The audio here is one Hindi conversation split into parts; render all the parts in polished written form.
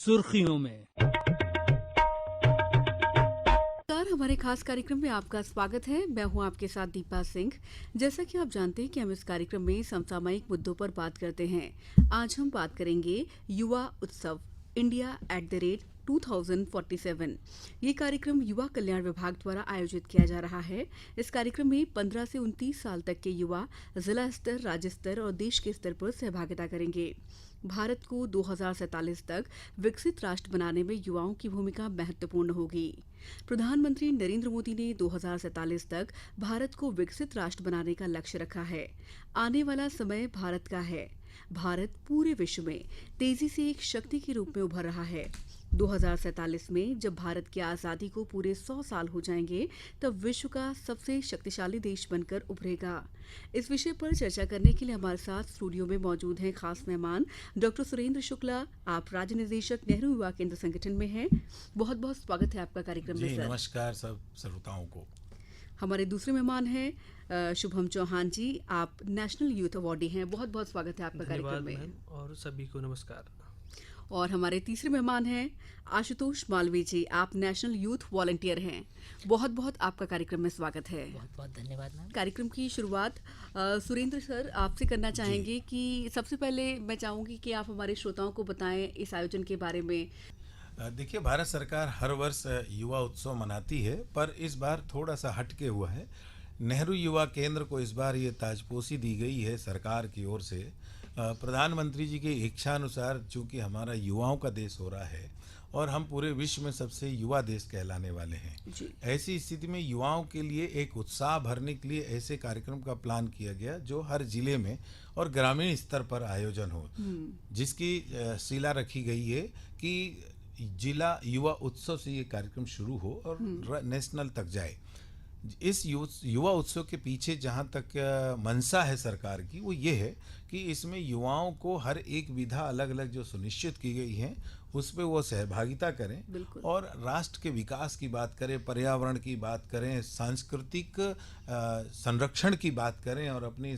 सुर्खियों में। हमारे खास कार्यक्रम में आपका स्वागत है। मैं हूं आपके साथ दीपा सिंह। जैसा कि आप जानते हैं कि हम इस कार्यक्रम में समसामयिक मुद्दों पर बात करते हैं। आज हम बात करेंगे युवा उत्सव इंडिया @2047। ये कार्यक्रम युवा कल्याण विभाग द्वारा आयोजित किया जा रहा है। इस कार्यक्रम में 15 से 29 साल तक के युवा जिला स्तर, राज्य स्तर और देश के स्तर पर सहभागिता करेंगे। भारत को 2047 तक विकसित राष्ट्र बनाने में युवाओं की भूमिका महत्वपूर्ण होगी। प्रधानमंत्री नरेंद्र मोदी ने 2047 तक भारत को विकसित राष्ट्र बनाने का लक्ष्य रखा है। आने वाला समय भारत का है। भारत पूरे विश्व में तेजी से एक शक्ति के रूप में उभर रहा है। 2047 में जब भारत की आजादी को पूरे 100 साल हो जाएंगे, तब विश्व का सबसे शक्तिशाली देश बनकर उभरेगा। इस विषय पर चर्चा करने के लिए हमारे साथ स्टूडियो में मौजूद हैं खास मेहमान डॉक्टर सुरेंद्र शुक्ला। आप राज्य निदेशक नेहरू युवा केंद्र संगठन में हैं। बहुत बहुत स्वागत है आपका कार्यक्रम में सर। नमस्कार सब श्रोताओं को। हमारे दूसरे मेहमान हैं शुभम चौहान जी। आप नेशनल यूथ अवार्डी हैं। बहुत बहुत स्वागत है आपका कार्यक्रम में। और सभी को नमस्कार। और हमारे तीसरे मेहमान हैं आशुतोष मालवीय जी। आप नेशनल यूथ वॉलंटियर हैं। बहुत बहुत आपका कार्यक्रम में स्वागत है। बहुत बहुत धन्यवाद मैम। कार्यक्रम की शुरुआत सुरेंद्र सर आपसे करना चाहेंगे कि सबसे पहले मैं चाहूँगी कि आप हमारे श्रोताओं को बताएं इस आयोजन के बारे में। देखिए, भारत सरकार हर वर्ष युवा उत्सव मनाती है, पर इस बार थोड़ा सा हटके हुआ है। नेहरू युवा केंद्र को इस बार ये ताजपोशी दी गई है सरकार की ओर से। प्रधानमंत्री जी की इच्छानुसार, चूँकि हमारा युवाओं का देश हो रहा है और हम पूरे विश्व में सबसे युवा देश कहलाने वाले हैं, ऐसी स्थिति में युवाओं के लिए एक उत्साह भरने के लिए ऐसे कार्यक्रम का प्लान किया गया जो हर जिले में और ग्रामीण स्तर पर आयोजन हो, जिसकी शिला रखी गई है कि जिला युवा उत्सव से ये कार्यक्रम शुरू हो और नेशनल तक जाए। इस युवा उत्सव के पीछे जहाँ तक मंशा है सरकार की, वो ये है कि इसमें युवाओं को हर एक विधा अलग अलग जो सुनिश्चित की गई हैं उस पर वो सहभागिता करें और राष्ट्र के विकास की बात करें, पर्यावरण की बात करें, सांस्कृतिक संरक्षण की बात करें और अपनी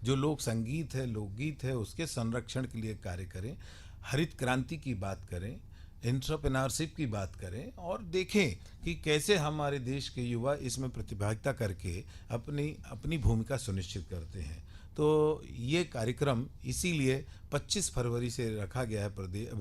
जो लोक संगीत है, लोकगीत है, उसके संरक्षण के लिए कार्य करें, हरित क्रांति की बात करें, एंटरप्रेन्योरशिप की बात करें और देखें कि कैसे हमारे देश के युवा इसमें प्रतिभागिता करके अपनी भूमिका सुनिश्चित करते हैं। तो ये कार्यक्रम इसीलिए 25 फरवरी से रखा गया है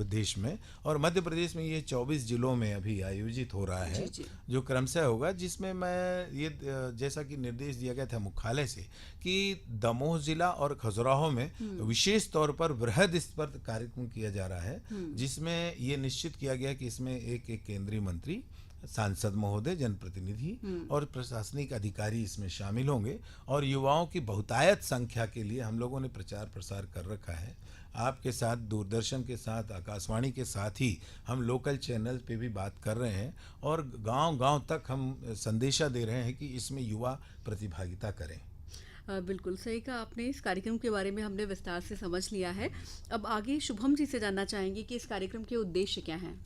देश में, और मध्य प्रदेश में ये 24 जिलों में अभी आयोजित हो रहा है, जो क्रमशः होगा, जिसमें मैं ये जैसा कि निर्देश दिया गया था मुख्यालय से कि दमोह जिला और खजुराहो में विशेष तौर पर बृहद स्तर पर कार्यक्रम किया जा रहा है, जिसमें ये निश्चित किया गया कि इसमें एक केंद्रीय मंत्री, सांसद महोदय, जनप्रतिनिधि और प्रशासनिक अधिकारी इसमें शामिल होंगे और युवाओं की बहुतायत संख्या के लिए हम लोगों ने प्रचार प्रसार कर रखा है। आपके साथ, दूरदर्शन के साथ, आकाशवाणी के साथ ही हम लोकल चैनल पे भी बात कर रहे हैं और गांव-गांव तक हम संदेशा दे रहे हैं कि इसमें युवा प्रतिभागिता करें। बिल्कुल सही कहा आपने। इस कार्यक्रम के बारे में हमने विस्तार से समझ लिया है। अब आगे शुभम जी से जानना चाहेंगे कि इस कार्यक्रम के उद्देश्य क्या हैं।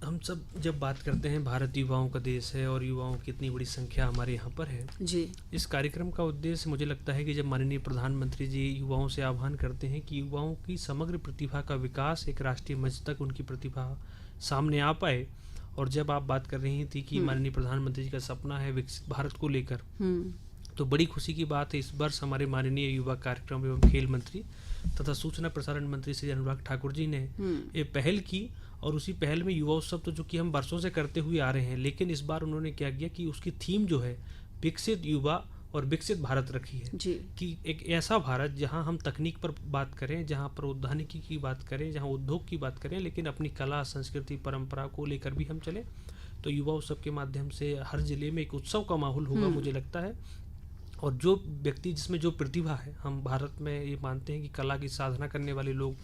हम सब जब बात करते हैं, भारत युवाओं का देश है और युवाओं की इतनी बड़ी संख्या हमारे यहाँ पर है जी। इस कार्यक्रम का उद्देश्य मुझे लगता है कि जब माननीय प्रधानमंत्री जी युवाओं से आह्वान करते हैं कि युवाओं की समग्र प्रतिभा का विकास एक राष्ट्रीय मंच तक उनकी प्रतिभा सामने आ पाए, और जब आप बात कर रही थी कि माननीय प्रधानमंत्री जी का सपना है विकसित भारत को लेकर, तो बड़ी खुशी की बात है इस वर्ष हमारे माननीय युवा कार्यक्रम एवं खेल मंत्री तथा सूचना प्रसारण मंत्री श्री अनुराग ठाकुर जी ने ये पहल की, और उसी पहल में युवा उत्सव तो जो कि हम वर्षों से करते हुए आ रहे हैं, लेकिन इस बार उन्होंने क्या किया कि उसकी थीम जो है विकसित युवा और विकसित भारत रखी है जी। कि एक ऐसा भारत जहां हम तकनीक पर बात करें, जहां प्रौद्योगिकी की बात करें, जहां उद्योग की बात करें, लेकिन अपनी कला, संस्कृति, परंपरा को लेकर भी हम चले। तो युवा उत्सव के माध्यम से हर जिले में एक उत्सव का माहौल होगा मुझे लगता है, और जो व्यक्ति जिसमें जो प्रतिभा है, हम भारत में ये मानते हैं कि कला की साधना करने वाले लोग,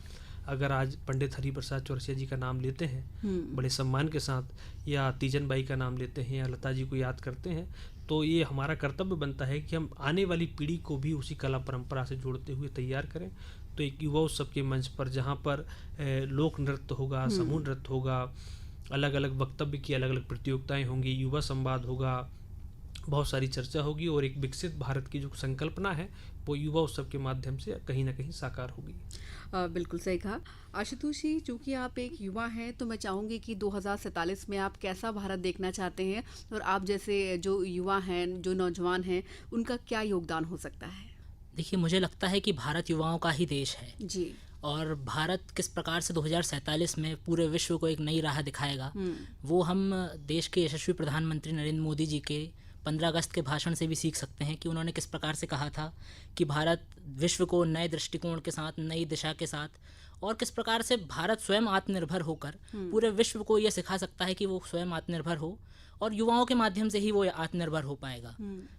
अगर आज पंडित हरिप्रसाद चौरसिया जी का नाम लेते हैं बड़े सम्मान के साथ, या तीजन बाई का नाम लेते हैं, या लता जी को याद करते हैं, तो ये हमारा कर्तव्य बनता है कि हम आने वाली पीढ़ी को भी उसी कला परंपरा से जोड़ते हुए तैयार करें। तो एक युवा उत्सव के मंच पर जहाँ पर लोक नृत्य होगा, समूह नृत्य होगा, अलग अलग वक्तव्य की अलग अलग प्रतियोगिताएं होंगी, युवा संवाद होगा, बहुत सारी चर्चा होगी और एक विकसित भारत की जो संकल्पना है वो युवा उत्सव के माध्यम से कहीं ना कहीं साकार होगी। बिल्कुल सही कहा। आशुतोष जी, चूंकि आप एक युवा हैं तो मैं चाहूँगी कि 2047 में आप कैसा भारत देखना चाहते हैं और आप जैसे जो युवा हैं, जो नौजवान हैं, उनका क्या योगदान हो सकता है? देखिए, मुझे लगता है कि भारत युवाओं का ही देश है जी। और भारत किस प्रकार से 2047 में पूरे विश्व को एक नई राह दिखाएगा, वो हम देश के यशस्वी प्रधानमंत्री नरेंद्र मोदी जी के 15 अगस्त के भाषण से भी सीख सकते हैं कि उन्होंने किस प्रकार से कहा था कि भारत विश्व को नए दृष्टिकोण के साथ, नई दिशा के साथ, और किस प्रकार से भारत स्वयं आत्मनिर्भर होकर पूरे विश्व को ये सिखा सकता है कि वो स्वयं आत्मनिर्भर हो और युवाओं के माध्यम से ही वो आत्मनिर्भर हो पाएगा।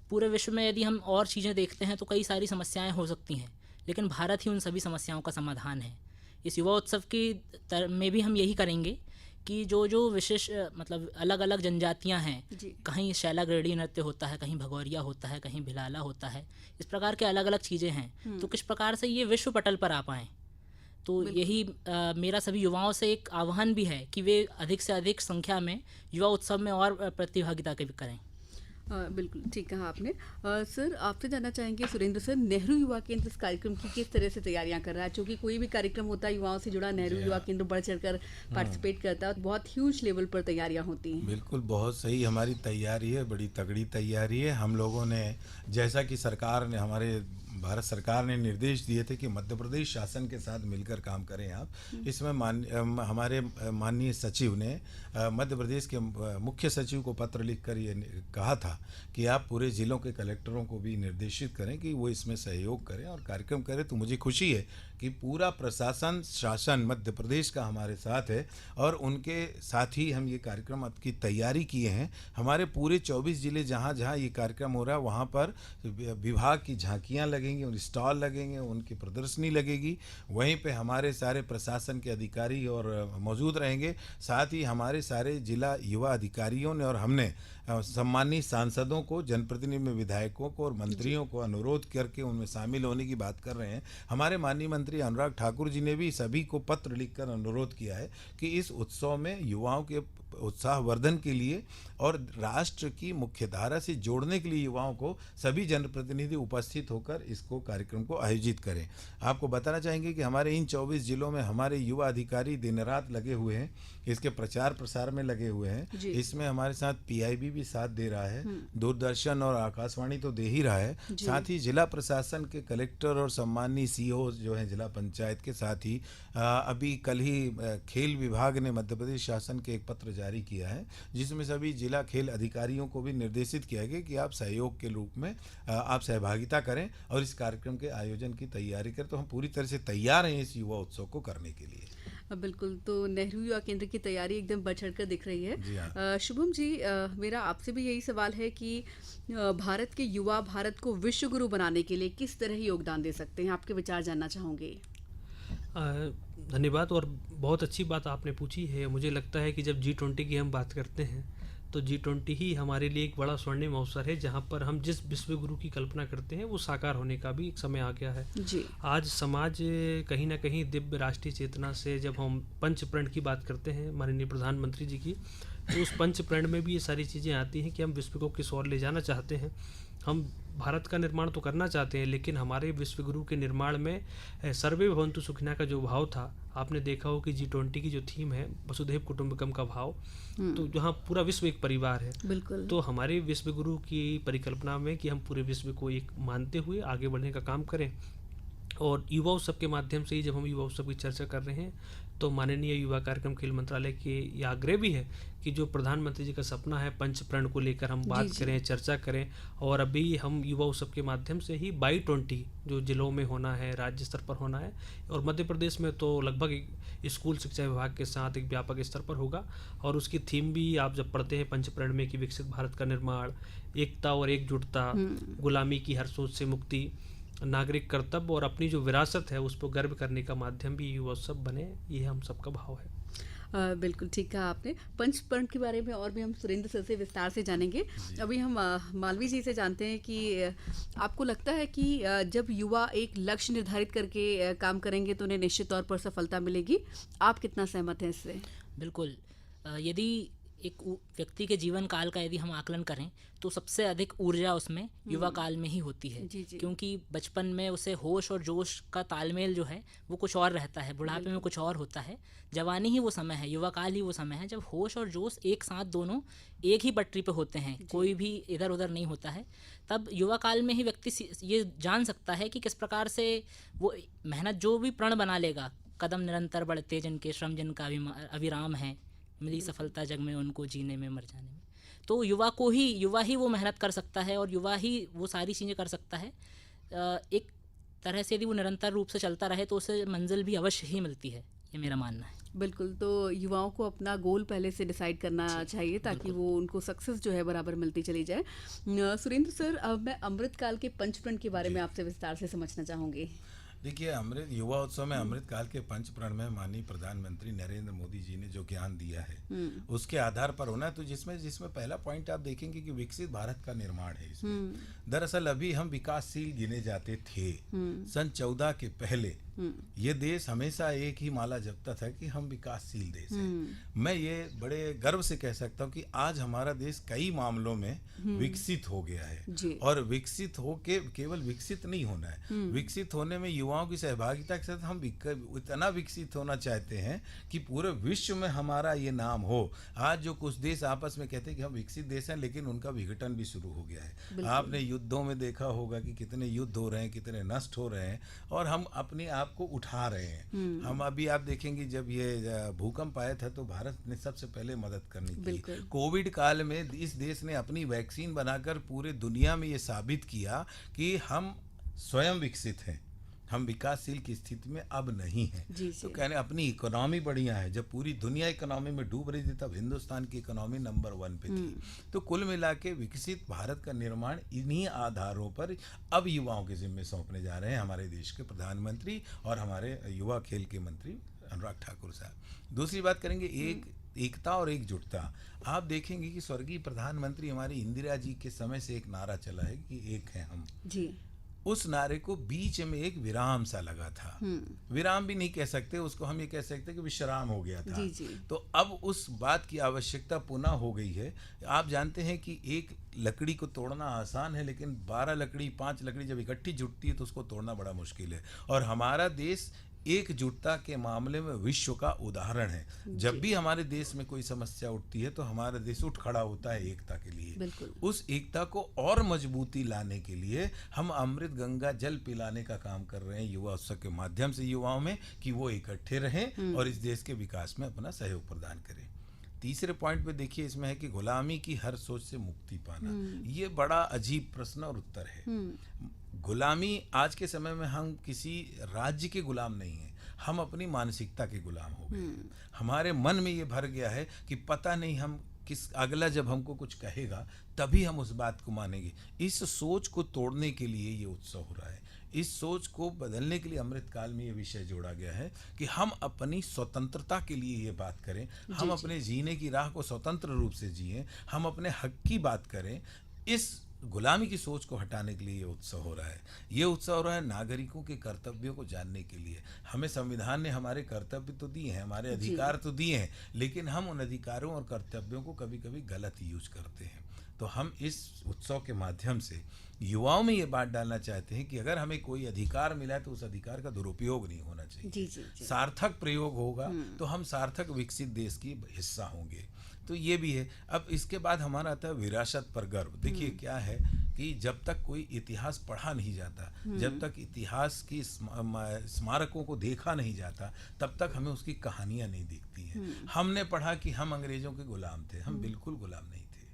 पूरे विश्व में यदि हम और चीज़ें देखते हैं तो कई सारी समस्याएं हो सकती हैं, लेकिन भारत ही उन सभी समस्याओं का समाधान है। इस युवा उत्सव की में भी हम यही करेंगे कि जो जो विशेष मतलब अलग अलग जनजातियां हैं, कहीं शैलाग्रेडी नृत्य होता है, कहीं भगौरिया होता है, कहीं भिलाला होता है, इस प्रकार के अलग अलग चीज़ें हैं, तो किस प्रकार से ये विश्व पटल पर आ पाएँ। तो यही मेरा सभी युवाओं से एक आह्वान भी है कि वे अधिक से अधिक संख्या में युवा उत्सव में और प्रतिभागिता के करें। बिल्कुल ठीक कहा आपने। सर, आपसे जानना चाहेंगे, सुरेंद्र सर, नेहरू युवा केंद्र इस कार्यक्रम की किस तरह से तैयारियां कर रहा है? क्योंकि कोई भी कार्यक्रम होता है युवाओं से जुड़ा, नेहरू युवा केंद्र बढ़ चढ़कर पार्टिसिपेट करता है, बहुत ह्यूज लेवल पर तैयारियां होती हैं। बिल्कुल, बहुत सही हमारी तैयारी है, बड़ी तगड़ी तैयारी है। हम लोगों ने, जैसा कि सरकार ने, हमारे भारत सरकार ने निर्देश दिए थे कि मध्य प्रदेश शासन के साथ मिलकर काम करें आप। इसमें हमारे माननीय सचिव ने मध्य प्रदेश के मुख्य सचिव को पत्र लिखकर ये कहा था कि आप पूरे ज़िलों के कलेक्टरों को भी निर्देशित करें कि वो इसमें सहयोग करें और कार्यक्रम करें। तो मुझे खुशी है कि पूरा प्रशासन, शासन मध्य प्रदेश का हमारे साथ है और उनके साथ ही हम ये कार्यक्रम की तैयारी किए हैं। हमारे पूरे 24 ज़िले जहाँ जहाँ ये कार्यक्रम हो रहा है वहाँ पर विभाग की झांकियाँ लगेंगी, उन स्टॉल लगेंगे, उनकी प्रदर्शनी लगेगी। वहीं पे हमारे सारे प्रशासन के अधिकारी और मौजूद रहेंगे। साथ ही हमारे सारे जिला युवा अधिकारियों ने और हमने सम्मानित सांसदों को, जनप्रतिनिधि में विधायकों को और मंत्रियों को अनुरोध करके उनमें शामिल होने की बात कर रहे हैं। हमारे माननीय मंत्री अनुराग ठाकुर जी ने भी सभी को पत्र लिखकर अनुरोध किया है कि इस उत्सव में युवाओं के उत्साहवर्धन के लिए और राष्ट्र की मुख्यधारा से जोड़ने के लिए युवाओं को सभी जनप्रतिनिधि उपस्थित होकर इसको कार्यक्रम को आयोजित करें। आपको बताना चाहेंगे कि हमारे इन 24 जिलों में हमारे युवा अधिकारी दिन रात लगे हुए हैं, इसके प्रचार प्रसार में लगे हुए हैं। इसमें हमारे साथ पीआईबी भी साथ दे रहा है, दूरदर्शन और आकाशवाणी तो दे ही रहा है, साथ ही जिला प्रशासन के कलेक्टर और सम्मानीय सीओ जो हैं जिला पंचायत के, साथ ही अभी कल ही खेल विभाग ने मध्य प्रदेश शासन के एक पत्र जारी किया है जिसमें सभी जिला खेल अधिकारियों को भी निर्देशित किया गया कि आप सहयोग के रूप में आप सहभागिता करें और इस कार्यक्रम के आयोजन की तैयारी करें। तो हम पूरी तरह से तैयार हैं इस युवा उत्सव को करने के लिए। बिल्कुल, तो नेहरू युवा केंद्र की तैयारी एकदम बढ़ चढ़ कर दिख रही है। जी हाँ। शुभम जी, मेरा आपसे भी यही सवाल है कि भारत के युवा भारत को विश्व गुरु बनाने के लिए किस तरह योगदान दे सकते हैं? आपके विचार जानना चाहूँगी। धन्यवाद, और बहुत अच्छी बात आपने पूछी है। मुझे लगता है कि जब G20 की हम बात करते हैं तो G20 ही हमारे लिए एक बड़ा स्वर्णिम अवसर है जहाँ पर हम जिस विश्व गुरु की कल्पना करते हैं वो साकार होने का भी एक समय आ गया है जी। आज समाज कहीं ना कहीं दिव्य राष्ट्रीय चेतना से, जब हम पंच प्रण की बात करते हैं माननीय प्रधानमंत्री जी की, तो उस पंच प्रण में भी ये सारी चीज़ें आती हैं कि हम विश्व को किस ओर ले जाना चाहते हैं। हम भारत का निर्माण तो करना चाहते हैं, लेकिन हमारे विश्व गुरु के निर्माण में सर्वे भवन्तु सुखिनः का जो भाव था, आपने देखा हो कि G20 की जो थीम है वसुधैव कुटुंबकम का भाव, तो जहाँ पूरा विश्व एक परिवार है। बिल्कुल। तो हमारे विश्व गुरु की परिकल्पना में कि हम पूरे विश्व को एक मानते हुए आगे बढ़ने का काम करें, और युवा उत्सव के माध्यम से ही जब हम युवा उत्सव की चर्चा कर रहे हैं तो माननीय युवा कार्यक्रम खेल मंत्रालय के ये आग्रह भी है कि जो प्रधानमंत्री जी का सपना है पंच प्रण को लेकर हम बात करें, चर्चा करें, और अभी हम युवा उत्सव के माध्यम से ही BY20 जो जिलों में होना है, राज्य स्तर पर होना है, और मध्य प्रदेश में तो लगभग स्कूल शिक्षा विभाग के साथ एक व्यापक स्तर पर होगा। और उसकी थीम भी आप जब पढ़ते हैं पंच प्रण में कि विकसित भारत का निर्माण, एकता और एकजुटता, गुलामी की हर सोच से मुक्ति, नागरिक कर्तव्य और अपनी जो विरासत है उस पर गर्व करने का माध्यम भी युवा उत्सव बने, ये हम सबका भाव है। बिल्कुल ठीक कहा आपने। पंच प्रण के बारे में और भी हम सुरेंद्र सर से विस्तार से जानेंगे। अभी हम मालवी जी से जानते हैं कि आपको लगता है कि जब युवा एक लक्ष्य निर्धारित करके काम करेंगे तो उन्हें निश्चित तौर पर सफलता मिलेगी। आप कितना सहमत हैं इससे? बिल्कुल, यदि व्यक्ति के जीवन काल का यदि हम आकलन करें तो सबसे अधिक ऊर्जा उसमें युवा काल में ही होती है। जी, जी। क्योंकि बचपन में उसे होश और जोश का तालमेल जो है वो कुछ और रहता है, बुढ़ापे में कुछ और होता है। जवानी ही वो समय है, युवा काल ही वो समय है जब होश और जोश एक साथ दोनों एक ही पटरी पे होते हैं, कोई भी इधर उधर नहीं होता है। तब युवा काल में ही व्यक्ति ये जान सकता है कि किस प्रकार से वो मेहनत जो भी प्रण बना लेगा, कदम निरंतर बढ़ते जिनके श्रम जिनका अविराम है, मिली सफलता जग में उनको जीने में मर जाने में। तो युवा ही वो मेहनत कर सकता है और युवा ही वो सारी चीज़ें कर सकता है। एक तरह से यदि वो निरंतर रूप से चलता रहे तो उसे मंजिल भी अवश्य ही मिलती है, ये मेरा मानना है। बिल्कुल, तो युवाओं को अपना गोल पहले से डिसाइड करना चाहिए ताकि वो उनको सक्सेस जो है बराबर मिलती चली जाए। सुरेंद्र सर, अब मैं अमृतकाल के पंचप्रण के बारे में आपसे विस्तार से समझना चाहूँगी। देखिए, अमृत युवा उत्सव में अमृतकाल के पंचप्रण में माननीय प्रधानमंत्री नरेंद्र मोदी जी ने जो ज्ञान दिया है उसके आधार पर होना है। तो जिसमें पहला पॉइंट आप देखेंगे कि विकसित भारत का निर्माण है इसमें। दरअसल अभी हम विकासशील गिने जाते थे। सन 14 के पहले ये देश हमेशा एक ही माला जपता था कि हम विकासशील देश हैं। मैं ये बड़े गर्व से कह सकता हूँ कि आज हमारा देश कई मामलों में विकसित हो गया है। और विकसित हो के केवल विकसित नहीं होना है, विकसित होने में युवाओं की सहभागिता के साथ हम इतना विकसित होना चाहते हैं कि पूरे विश्व में हमारा ये नाम हो। आज जो कुछ देश आपस में कहते हैं कि हम विकसित देश हैं, लेकिन उनका विघटन भी शुरू हो गया है। आपने युद्धों में देखा होगा कि कितने युद्ध हो रहे हैं, कितने नष्ट हो रहे हैं, और हम अपने आप को उठा रहे हैं। हम अभी आप देखेंगे जब ये भूकंप आया था तो भारत ने सबसे पहले मदद करनी की। कोविड काल में इस देश ने अपनी वैक्सीन बनाकर पूरे दुनिया में ये साबित किया कि हम स्वयं विकसित हैं, हम विकासशील की स्थिति में अब नहीं है। तो कहने अपनी इकोनॉमी बढ़िया है। जब पूरी दुनिया इकोनॉमी में डूब रही थी तब हिंदुस्तान की इकोनॉमी नंबर 1 पे थी। तो कुल मिला के विकसित भारत का निर्माण इन्हीं आधारों पर अब युवाओं के जिम्मे सौंपने जा रहे हैं हमारे देश के प्रधानमंत्री और हमारे युवा खेल के मंत्री अनुराग ठाकुर साहब। दूसरी बात करेंगे एकता और एकजुटता। आप देखेंगे कि स्वर्गीय प्रधानमंत्री हमारी इंदिरा जी के समय से एक नारा चला है कि एक है हम जी। उस नारे को बीच में एक विराम सा लगा था। विराम भी नहीं कह सकते उसको, हम ये कह सकते कि विश्राम हो गया था। जी। तो अब उस बात की आवश्यकता पुनः हो गई है। आप जानते हैं कि एक लकड़ी को तोड़ना आसान है, लेकिन 12 लकड़ी 5 लकड़ी जब इकट्ठी जुटती है तो उसको तोड़ना बड़ा मुश्किल है। और हमारा देश एकजुटता के मामले में विश्व का उदाहरण है। जब भी हमारे देश में कोई समस्या उठती है तो हमारा देश उठ खड़ा होता है एकता के लिए। उस एकता को और मजबूती लाने के लिए हम अमृत गंगा जल पिलाने का काम कर रहे हैं युवा उत्सव के माध्यम से युवाओं में, कि वो इकट्ठे रहें और इस देश के विकास में अपना सहयोग प्रदान करें। तीसरे पॉइंट पे देखिए, इसमें है कि गुलामी की हर सोच से मुक्ति पाना। ये बड़ा अजीब प्रश्न और उत्तर है। गुलामी आज के समय में हम किसी राज्य के गुलाम नहीं हैं, हम अपनी मानसिकता के गुलाम हो गए। हमारे मन में ये भर गया है कि पता नहीं हम किस अगला जब हमको कुछ कहेगा तभी हम उस बात को मानेंगे। इस सोच को तोड़ने के लिए ये उत्सव हो रहा है। इस सोच को बदलने के लिए अमृतकाल में ये विषय जोड़ा गया है कि हम अपनी स्वतंत्रता के लिए ये बात करें, हम अपने जीने की राह को स्वतंत्र रूप से जिएं, हम अपने हक की बात करें। इस गुलामी की सोच को हटाने के लिए ये उत्सव हो रहा है। ये उत्सव हो रहा है नागरिकों के कर्तव्यों को जानने के लिए। हमें संविधान ने हमारे कर्तव्य तो दिए हैं, हमारे अधिकार तो दिए हैं, लेकिन हम उन अधिकारों और कर्तव्यों को कभी कभी गलत यूज करते हैं। तो हम इस उत्सव के माध्यम से युवाओं में ये बात डालना चाहते हैं कि अगर हमें कोई अधिकार मिला है तो उस अधिकार का दुरुपयोग नहीं होना चाहिए। जी। सार्थक प्रयोग होगा तो हम सार्थक विकसित देश की हिस्सा होंगे। तो ये भी है। अब इसके बाद हमारा आता है विरासत पर गर्व। देखिए क्या है कि जब तक कोई इतिहास पढ़ा नहीं जाता, जब तक इतिहास की स्मारकों को देखा नहीं जाता, तब तक हमें उसकी कहानियां नहीं दिखती हैं। हमने पढ़ा कि हम अंग्रेजों के गुलाम थे, हम बिल्कुल गुलाम नहीं थे।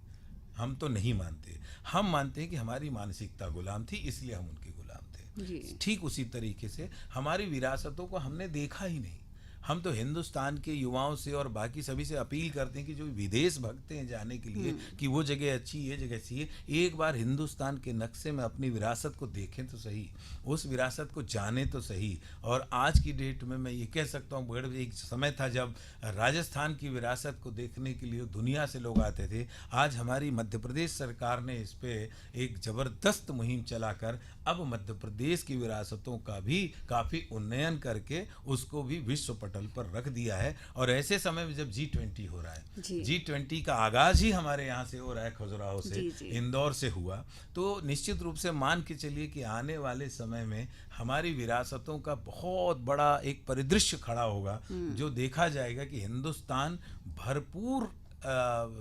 हम तो नहीं मानते, हम मानते हैं कि हमारी मानसिकता गुलाम थी, इसलिए हम उनके गुलाम थे। ठीक उसी तरीके से हमारी विरासतों को हमने देखा ही नहीं। हम तो हिंदुस्तान के युवाओं से और बाकी सभी से अपील करते हैं कि जो विदेश भगते हैं जाने के लिए कि वो जगह अच्छी, ये जगह अच्छी है, एक बार हिंदुस्तान के नक्शे में अपनी विरासत को देखें तो सही, उस विरासत को जाने तो सही। और आज की डेट में मैं ये कह सकता हूँ, एक समय था जब राजस्थान की विरासत को देखने के लिए दुनिया से लोग आते थे। आज हमारी मध्य प्रदेश सरकार ने इस पर एक ज़बरदस्त मुहिम चलाकर अब मध्य प्रदेश की विरासतों का भी काफ़ी उन्नयन करके उसको भी विश्व पटल पर रख दिया है। और ऐसे समय में जब G20 हो रहा है, G20 का आगाज ही हमारे यहाँ से हो रहा है, खजुराहो से, इंदौर से हुआ, तो निश्चित रूप से मान के चलिए कि आने वाले समय में हमारी विरासतों का बहुत बड़ा एक परिदृश्य खड़ा होगा, जो देखा जाएगा कि हिंदुस्तान भरपूर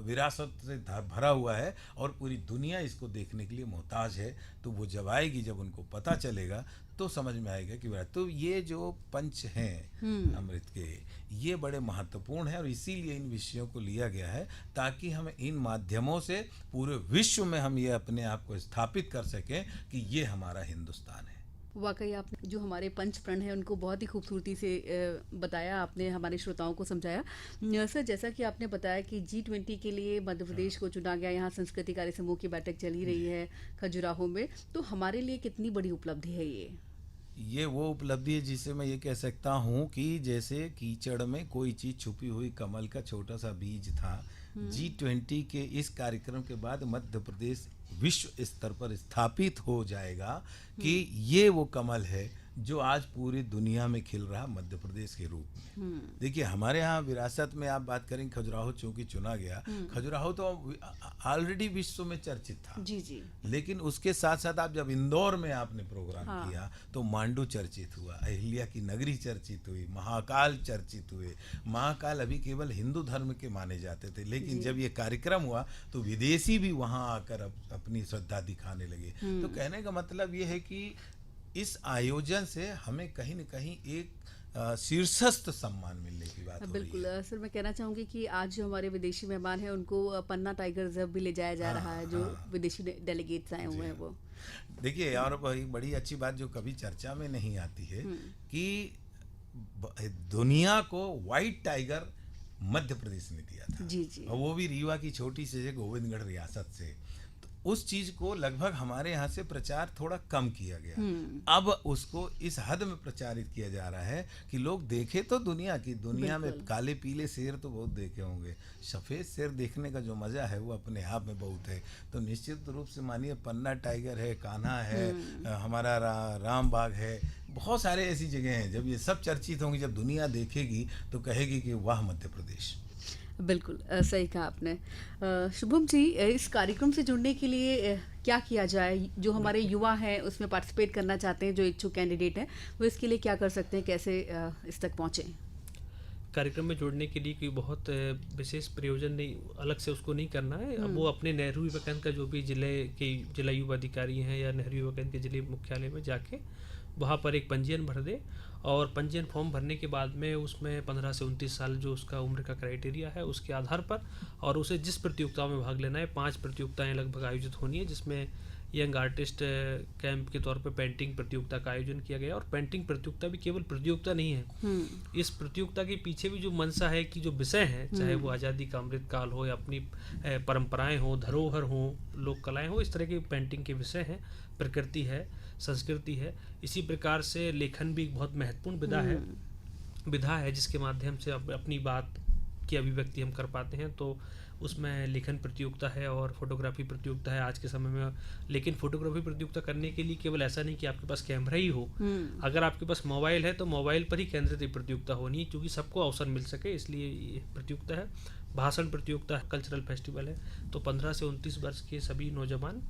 विरासत से भरा हुआ है और पूरी दुनिया इसको देखने के लिए मोहताज है। तो वो जब आएगी, जब उनको पता चलेगा तो समझ में आएगा कि तो ये जो पंच हैं अमृत के, ये बड़े महत्वपूर्ण हैं और इसीलिए इन विषयों को लिया गया है ताकि हम इन माध्यमों से पूरे विश्व में हम ये अपने आप को स्थापित कर सकें कि ये हमारा हिंदुस्तान है। वाकई आपने जो हमारे पंच प्रण है उनको बहुत ही खूबसूरती से बताया, आपने हमारे श्रोताओं को समझाया। सर, जैसा कि आपने बताया कि G20 के लिए मध्य प्रदेश को चुना गया, यहाँ संस्कृति कार्य समूह की बैठक चल ही रही है खजुराहो में, तो हमारे लिए कितनी बड़ी उपलब्धि है ये वो उपलब्धि है जिसे मैं ये कह सकता हूँ कि जैसे कीचड़ में कोई चीज़ छुपी हुई कमल का छोटा सा बीज था। G20 के इस कार्यक्रम के बाद मध्य प्रदेश विश्व स्तर पर स्थापित हो जाएगा कि ये वो कमल है जो आज पूरी दुनिया में खिल रहा मध्य प्रदेश के रूप में। देखिए, हमारे यहाँ विरासत में आप बात करें, खजुराहो चूंकि चुना गया, खजुराहो तो ऑलरेडी विश्व में चर्चित था। जी। लेकिन उसके साथ साथ आप जब इंदौर में आपने प्रोग्राम किया तो मांडू चर्चित हुआ, अहिल्या की नगरी चर्चित हुई, महाकाल चर्चित हुए। महाकाल अभी केवल हिंदू धर्म के माने जाते थे, लेकिन जब ये कार्यक्रम हुआ तो विदेशी भी वहाँ आकर अपनी श्रद्धा दिखाने लगे। तो कहने का मतलब ये है कि इस आयोजन से हमें कहीं न कहीं एक शीर्षस्थ सम्मान मिलने की बात हो रही है। बिल्कुल सर, मैं कहना चाहूँगी कि आज जो हमारे विदेशी मेहमान हैं उनको पन्ना टाइगर रिजर्व भी ले जाया जा रहा है, जो विदेशी डेलीगेट्स आए हुए हैं वो। देखिए, और बड़ी अच्छी बात जो कभी चर्चा में नहीं आती है कि दुनिया को व्हाइट टाइगर मध्य प्रदेश ने दिया था। जी। और वो भी रीवा की छोटी सी गोविंदगढ़ रियासत से। उस चीज को लगभग हमारे यहाँ से प्रचार थोड़ा कम किया गया। अब उसको इस हद में प्रचारित किया जा रहा है कि लोग देखे तो दुनिया में काले पीले शेर तो बहुत देखे होंगे, सफेद शेर देखने का जो मजा है वो अपने आप में बहुत है। तो निश्चित रूप से मानिए पन्ना टाइगर है, कान्हा है, हमारा राम बाग है, बहुत सारे ऐसी जगह हैं। जब ये सब चर्चित होंगी, जब दुनिया देखेगी तो कहेगी कि वाह मध्य प्रदेश। बिल्कुल सही कहा आपने। शुभम जी, इस कार्यक्रम से जुड़ने के लिए क्या किया जाए? जो हमारे युवा हैं उसमें पार्टिसिपेट करना चाहते हैं, जो इच्छुक कैंडिडेट हैं, वो इसके लिए क्या कर सकते हैं, कैसे इस तक पहुँचें? कार्यक्रम में जुड़ने के लिए कोई बहुत विशेष प्रयोजन नहीं, अलग से उसको नहीं करना है। अब वो अपने नेहरू युवा केंद्र का जो भी जिला युवा अधिकारी हैं या नेहरू युवा केंद्र के जिले मुख्यालय में जाके वहाँ पर एक पंजीयन भर दे, और पंजीयन फॉर्म भरने के बाद में उसमें 15 से 29 साल जो उसका उम्र का क्राइटेरिया है उसके आधार पर, और उसे जिस प्रतियोगिता में भाग लेना है, 5 प्रतियोगिताएं लगभग आयोजित होनी है, जिसमें यंग आर्टिस्ट कैंप के तौर पर पेंटिंग प्रतियोगिता का आयोजन किया गया। और पेंटिंग प्रतियोगिता भी केवल प्रतियोगिता नहीं है, इस प्रतियोगिता के पीछे भी जो मंशा है कि जो विषय है, चाहे वो आज़ादी का अमृत काल हो या अपनी परंपराएं हो, धरोहर हो, लोक कलाएं हो, इस तरह के पेंटिंग के विषय हैं, प्रकृति है, संस्कृति है। इसी प्रकार से लेखन भी एक बहुत महत्वपूर्ण विधा है जिसके माध्यम से अपनी बात की अभिव्यक्ति हम कर पाते हैं। तो उसमें लेखन प्रतियोगिता है और फोटोग्राफी प्रतियोगिता है आज के समय में। लेकिन फोटोग्राफी प्रतियोगिता करने के लिए केवल ऐसा नहीं कि आपके पास कैमरा ही हो, अगर आपके पास मोबाइल है तो मोबाइल पर ही केंद्रित प्रतियोगिता होनी है, क्योंकि सबको अवसर मिल सके, इसलिए ये प्रतियोगिता है। भाषण प्रतियोगिता है, कल्चरल फेस्टिवल है। तो 15 से 29 वर्ष के सभी नौजवान,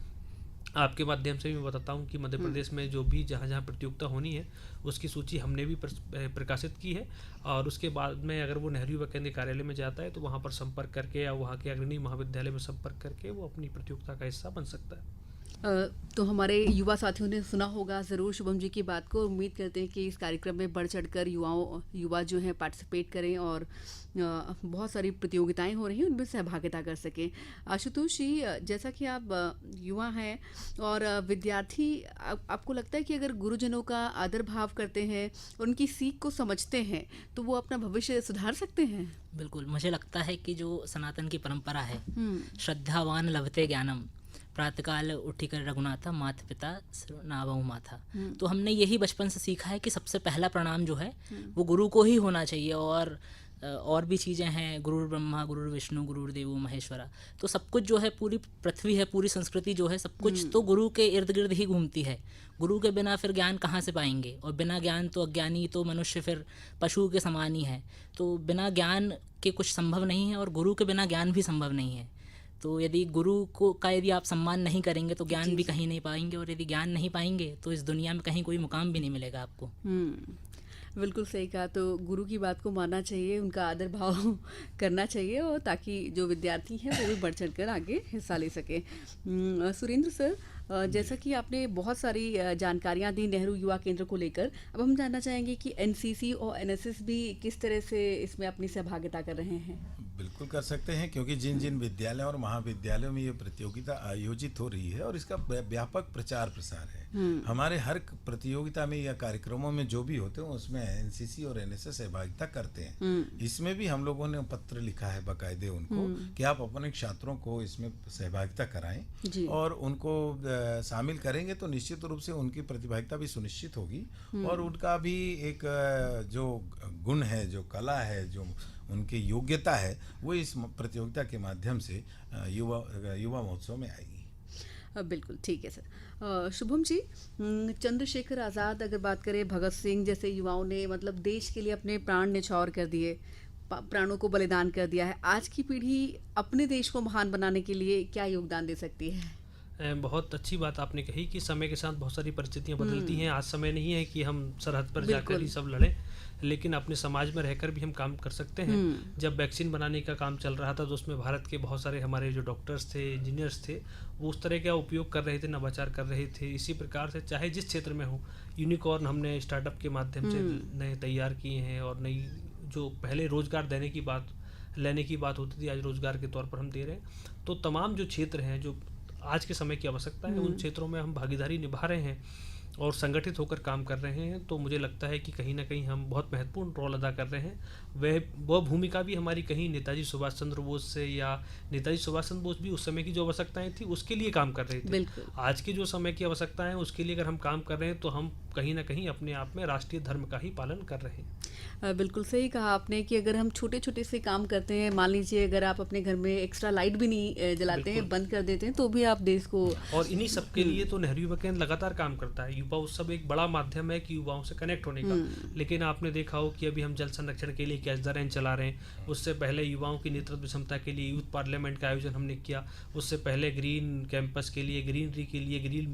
आपके माध्यम से भी मैं बताता हूँ कि मध्य प्रदेश में जो भी जहाँ प्रतियोगिता होनी है उसकी सूची हमने भी प्रकाशित की है, और उसके बाद में अगर वो नेहरू युवा केंद्र कार्यालय में जाता है तो वहाँ पर संपर्क करके या वहाँ के अग्रणी महाविद्यालय में संपर्क करके वो अपनी प्रतियोगिता का हिस्सा बन सकता है। तो हमारे युवा साथियों ने सुना होगा ज़रूर शुभम जी की बात को। उम्मीद करते हैं कि इस कार्यक्रम में बढ़ चढ़कर युवा जो हैं पार्टिसिपेट करें और बहुत सारी प्रतियोगिताएं हो रही हैं उनमें सहभागिता कर सकें। आशुतोष जी, जैसा कि आप युवा हैं और विद्यार्थी, आपको लगता है कि अगर गुरुजनों का आदर भाव करते हैं, उनकी सीख को समझते हैं, तो वो अपना भविष्य सुधार सकते हैं? बिल्कुल, मुझे लगता है कि जो सनातन की परंपरा है, श्रद्धावान लभते ज्ञानम, प्रातःकाल उठिकर रघुनाथा, माता पिता नावहु माथा। तो हमने यही बचपन से सीखा है कि सबसे पहला प्रणाम जो है वो गुरु को ही होना चाहिए, और और भी चीज़ें हैं, गुरुर् ब्रह्मा गुरुर् विष्णु गुरुर्देवो महेश्वरा। तो सब कुछ जो है, पूरी पृथ्वी है, पूरी संस्कृति जो है, सब कुछ तो गुरु के इर्द गिर्द ही घूमती है। गुरु के बिना फिर ज्ञान कहाँ से पाएंगे, और बिना ज्ञान तो अज्ञानी तो मनुष्य फिर पशु के समान ही है। तो बिना ज्ञान के कुछ संभव नहीं है, और गुरु के बिना ज्ञान भी संभव नहीं है। तो यदि गुरु को का यदि आप सम्मान नहीं करेंगे तो ज्ञान भी कहीं नहीं पाएंगे, और यदि ज्ञान नहीं पाएंगे तो इस दुनिया में कहीं कोई मुकाम भी नहीं मिलेगा आपको। बिल्कुल सही कहा। तो गुरु की बात को मानना चाहिए, उनका आदर भाव करना चाहिए, और ताकि जो विद्यार्थी हैं वो भी बढ़ चढ़ कर आगे हिस्सा ले सकें। सुरेंद्र सर, जैसा कि आपने बहुत सारी जानकारियां दी नेहरू युवा केंद्र को लेकर, अब हम जानना चाहेंगे कि एनसीसी और एनएसएस भी किस तरह से इसमें अपनी सहभागिता कर रहे हैं। बिल्कुल कर सकते हैं, क्योंकि जिन जिन विद्यालयों और महाविद्यालयों में ये प्रतियोगिता आयोजित हो रही है और इसका व्यापक प्रचार प्रसार है, हमारे हर प्रतियोगिता में या कार्यक्रमों में जो भी होते हैं उसमें एनसीसी और एनएसएस सहभागिता करते हैं। इसमें भी हम लोगों ने पत्र लिखा है बाकायदे उनको कि आप अपने छात्रों को इसमें सहभागिता कराएं, और उनको शामिल करेंगे तो निश्चित रूप से उनकी प्रतिभागिता भी सुनिश्चित होगी, और उनका भी एक जो गुण है, जो कला है, जो उनकी योग्यता है, वो इस प्रतियोगिता के माध्यम से युवा महोत्सव में आएगी। बिल्कुल ठीक है सर। शुभम जी, चंद्रशेखर आज़ाद अगर बात करें, भगत सिंह जैसे युवाओं ने मतलब देश के लिए अपने प्राण न्यौछावर कर दिए, प्राणों को बलिदान कर दिया है। आज की पीढ़ी अपने देश को महान बनाने के लिए क्या योगदान दे सकती है? बहुत अच्छी बात आपने कही कि समय के साथ बहुत सारी परिस्थितियां बदलती हैं। आज समय नहीं है कि हम सरहद पर जाकर ही सब लड़ें, लेकिन अपने समाज में रहकर भी हम काम कर सकते हैं। जब वैक्सीन बनाने का काम चल रहा था तो उसमें भारत के बहुत सारे हमारे जो डॉक्टर्स थे, इंजीनियर्स थे, वो उस तरह का उपयोग कर रहे थे, नवाचार कर रहे थे। इसी प्रकार से चाहे जिस क्षेत्र में हो, यूनिकॉर्न हमने स्टार्टअप के माध्यम से नए तैयार किए हैं, और नई जो पहले रोजगार लेने की बात होती थी, आज रोजगार के तौर पर हम दे रहे हैं। तो तमाम जो क्षेत्र हैं जो आज के समय की आवश्यकता है, उन क्षेत्रों में हम भागीदारी निभा रहे हैं और संगठित होकर काम कर रहे हैं। तो मुझे लगता है कि कहीं ना कहीं हम बहुत महत्वपूर्ण रोल अदा कर रहे हैं। वह भूमिका भी हमारी कहीं नेताजी सुभाष चंद्र बोस से, या नेताजी सुभाष चंद्र बोस भी उस समय की जो आवश्यकताएं थी उसके लिए काम कर रहे थे। आज की जो समय की आवश्यकताएं हैं उसके लिए अगर हम काम कर रहे हैं तो हम कहीं ना कहीं अपने आप में राष्ट्रीय धर्म का ही पालन कर रहे हैं। बिल्कुल सही कहा आपने कि अगर हम छोटे छोटे से काम करते हैं, मान लीजिए अगर आप अपने घर में एक्स्ट्रा लाइट भी नहीं जलाते हैं, बंद कर देते हैं, तो भी आप देश को, और इन्हीं सब के लिए तो नेहरू युवा केंद्र लगातार काम करता है। युवा उत्सव एक बड़ा माध्यम है कि युवाओं से कनेक्ट होने का। लेकिन आपने देखा हो कि अभी हम जल संरक्षण के लिए कैच द रेन चला रहे हैं, उससे पहले युवाओं की नेतृत्व क्षमता के लिए यूथ पार्लियामेंट का आयोजन हमने किया, उससे पहले ग्रीन कैंपस के लिए, ग्रीनरी के लिए, ग्रीन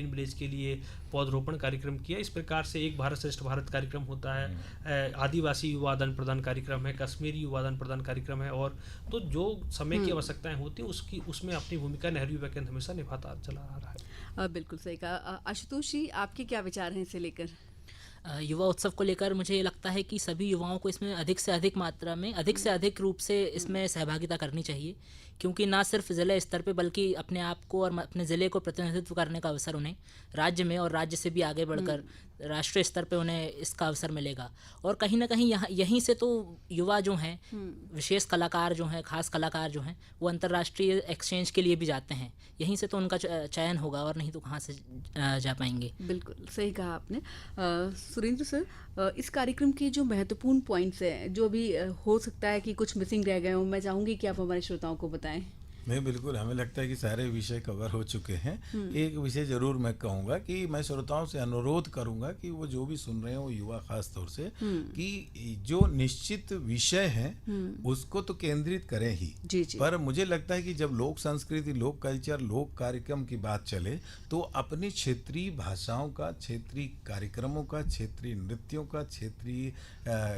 विलेज के लिए पौधरोपण कार्यक्रम किया। इस प्रकार से एक भारत श्रेष्ठ भारत कार्यक्रम होता है, आदिवासी युवा आदान प्रदान कार्यक्रम है, कश्मीरी युवा आदान प्रदान कार्यक्रम है, और तो जो समय की आवश्यकताएं होती हैं उसमें अपनी भूमिका नेहरू युवा केंद्र हमेशा निभाता चला आ रहा है। बिल्कुल सही कहा। आशुतोष जी, आपके क्या विचार हैं इसे लेकर? युवा उत्सव को लेकर मुझे ये लगता है कि सभी युवाओं को इसमें अधिक से अधिक मात्रा में, अधिक से अधिक रूप से इसमें सहभागिता करनी चाहिए, क्योंकि ना सिर्फ ज़िले स्तर पे बल्कि अपने आप को और अपने ज़िले को प्रतिनिधित्व करने का अवसर उन्हें राज्य में, और राज्य से भी आगे बढ़कर राष्ट्रीय स्तर पे उन्हें इसका अवसर मिलेगा। और कहीं ना कहीं यहीं से तो युवा जो हैं, विशेष कलाकार जो हैं, खास कलाकार जो हैं, वो अंतर्राष्ट्रीय एक्सचेंज के लिए भी जाते हैं। यहीं से तो उनका चयन होगा, और नहीं तो कहाँ से जा पाएंगे। बिल्कुल सही कहा आपने। सुरेंद्र सर, इस कार्यक्रम के जो महत्वपूर्ण पॉइंट्स हैं, जो भी हो सकता है कि कुछ मिसिंग रह गए हों, मैं चाहूँगी कि आप हमारे श्रोताओं को बताएं। नहीं, बिल्कुल, हमें लगता है कि सारे विषय कवर हो चुके हैं। एक विषय जरूर मैं कहूँगा कि मैं श्रोताओं से अनुरोध करूँगा कि वो जो भी सुन रहे हैं, वो युवा खास तौर से, कि जो निश्चित विषय हैं उसको तो केंद्रित करें ही। जी जी। पर मुझे लगता है कि जब लोक संस्कृति, लोक कल्चर, लोक कार्यक्रम की बात चले तो अपनी क्षेत्रीय भाषाओं का, क्षेत्रीय कार्यक्रमों का, क्षेत्रीय नृत्यों का, क्षेत्रीय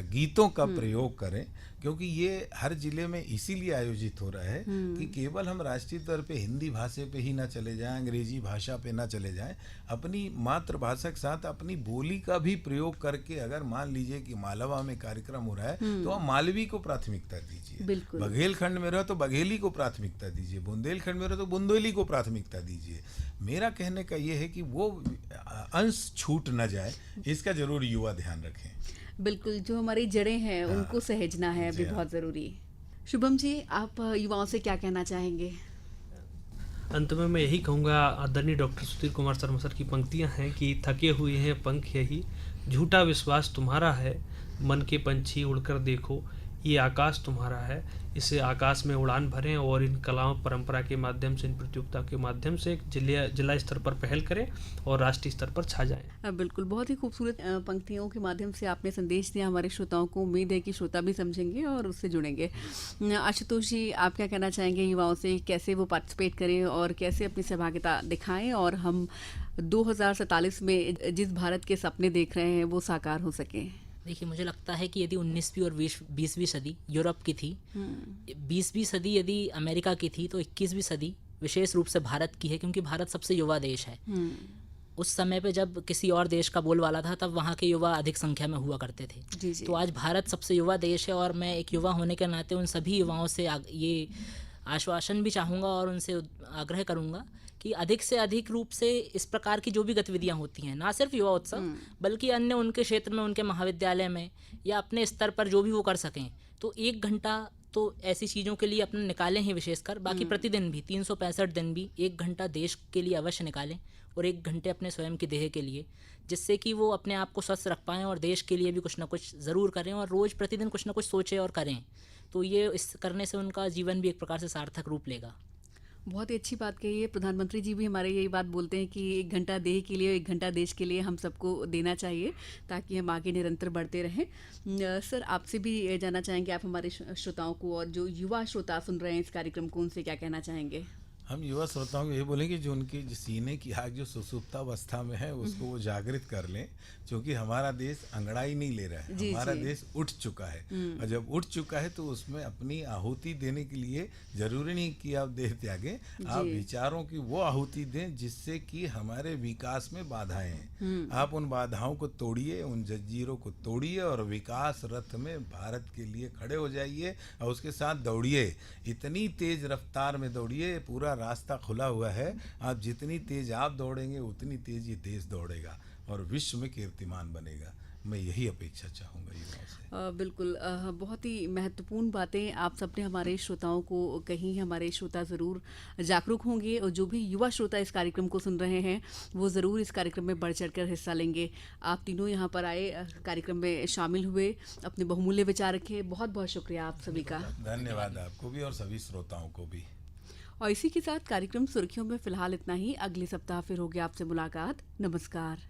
गीतों का प्रयोग करें, क्योंकि ये हर जिले में इसीलिए आयोजित हो रहा है कि केवल हम राष्ट्रीय स्तर पे हिंदी भाषा पे ही ना चले जाएं, अंग्रेजी भाषा पे ना चले जाएं, अपनी मातृभाषा के साथ अपनी बोली का भी प्रयोग करके, अगर मान लीजिए कि मालवा में कार्यक्रम हो रहा है तो आप मालवी को प्राथमिकता दीजिए, बघेलखंड में रहो तो बघेली को प्राथमिकता दीजिए, बुंदेलखंड में रहो तो बुंदेली को प्राथमिकता दीजिए। मेरा कहने का ये है कि वो अंश छूट न जाए, इसका जरूर युवा ध्यान रखें। बिल्कुल, जो हमारी जड़ें हैं उनको सहेजना है अभी बहुत ज़रूरी। शुभम जी, आप युवाओं से क्या कहना चाहेंगे? अंत में मैं यही कहूँगा, आदरणीय डॉक्टर सुधीर कुमार शर्मा सर की पंक्तियाँ हैं कि थके हुए हैं पंख यही, झूठा विश्वास तुम्हारा है, मन के पंछी उड़कर देखो, ये आकाश तुम्हारा है, इसे आकाश में उड़ान भरें और इन कलाओं परंपरा के माध्यम से, इन प्रतियोगिता के माध्यम से जिला स्तर पर पहल करें और राष्ट्रीय स्तर पर छा जाएं। बिल्कुल, बहुत ही खूबसूरत पंक्तियों के माध्यम से आपने संदेश दिया हमारे श्रोताओं को। उम्मीद है कि श्रोता भी समझेंगे और उससे जुड़ेंगे। आशुतोष जी, आप क्या कहना चाहेंगे युवाओं से, कैसे वो पार्टिसिपेट करें और कैसे अपनी सहभागिता दिखाएं और हम 2047 में जिस भारत के सपने देख रहे हैं वो साकार हो सकें? देखिए, मुझे लगता है कि यदि 19वीं और 20वीं सदी यूरोप की थी, 20वीं सदी यदि अमेरिका की थी, तो 21वीं सदी विशेष रूप से भारत की है, क्योंकि भारत सबसे युवा देश है। उस समय पे जब किसी और देश का बोलबाला था, तब वहाँ के युवा अधिक संख्या में हुआ करते थे। जी जी। तो आज भारत सबसे युवा देश है, और मैं एक युवा होने के नाते उन सभी युवाओं से ये आश्वासन भी चाहूँगा और उनसे आग्रह करूँगा कि अधिक से अधिक रूप से इस प्रकार की जो भी गतिविधियां होती हैं, ना सिर्फ युवा उत्सव बल्कि अन्य उनके क्षेत्र में, उनके महाविद्यालय में या अपने स्तर पर जो भी वो कर सकें, तो 1 घंटा तो ऐसी चीज़ों के लिए अपने निकालें ही विशेषकर। बाकी प्रतिदिन भी 365 दिन भी 1 घंटा देश के लिए अवश्य निकालें और 1 घंटे अपने स्वयं की देह के लिए, जिससे कि वो अपने आप को स्वस्थ रख पाएँ और देश के लिए भी कुछ ना कुछ ज़रूर करें और रोज़ प्रतिदिन कुछ ना कुछ सोचें और करें। तो ये इस करने से उनका जीवन भी एक प्रकार से सार्थक रूप लेगा। बहुत ही अच्छी बात कही है। प्रधानमंत्री जी भी हमारे यही बात बोलते हैं कि 1 घंटा देह के लिए, 1 घंटा देश के लिए हम सबको देना चाहिए ताकि हम आगे निरंतर बढ़ते रहें। सर, आपसे भी जानना चाहेंगे, आप हमारे श्रोताओं को और जो युवा श्रोता सुन रहे हैं इस कार्यक्रम को, उनसे क्या कहना चाहेंगे? हम युवा श्रोताओं को ये बोलेंगे जो उनकी जो सीने की आग जो सुसुप्तावस्था में है उसको वो जागृत कर लें, क्योंकि हमारा देश अंगड़ाई नहीं ले रहा है, हमारा देश उठ चुका है। और जब उठ चुका है तो उसमें अपनी आहुति देने के लिए जरूरी नहीं कि आप देह त्यागें, आप विचारों की वो आहुति दें जिससे कि हमारे विकास में बाधाएं हैं। आप उन बाधाओं को तोड़िए, उन जंजीरों को तोड़िए और विकास रथ में भारत के लिए खड़े हो जाइए और उसके साथ दौड़िए। इतनी तेज रफ्तार में दौड़िए, पूरा रास्ता खुला हुआ है। आप जितनी तेज आप दौड़ेंगे उतनी तेज ये देश दौड़ेगा और विश्व में कीर्तिमान बनेगा। मैं यही अपेक्षा चाहूँगा युवाओं से। बिल्कुल, बहुत ही महत्वपूर्ण बातें आप सबने हमारे श्रोताओं को कही। हमारे श्रोता ज़रूर जागरूक होंगे और जो भी युवा श्रोता इस कार्यक्रम को सुन रहे हैं वो ज़रूर इस कार्यक्रम में बढ़ चढ़कर हिस्सा लेंगे। आप तीनों यहाँ पर आए, कार्यक्रम में शामिल हुए, अपने बहुमूल्य विचार रखे। बहुत बहुत शुक्रिया आप सभी का। धन्यवाद आपको भी और सभी श्रोताओं को भी। और इसी के साथ कार्यक्रम सुर्खियों में फिलहाल इतना ही। अगले सप्ताह फिर होगी आपसे मुलाकात। नमस्कार।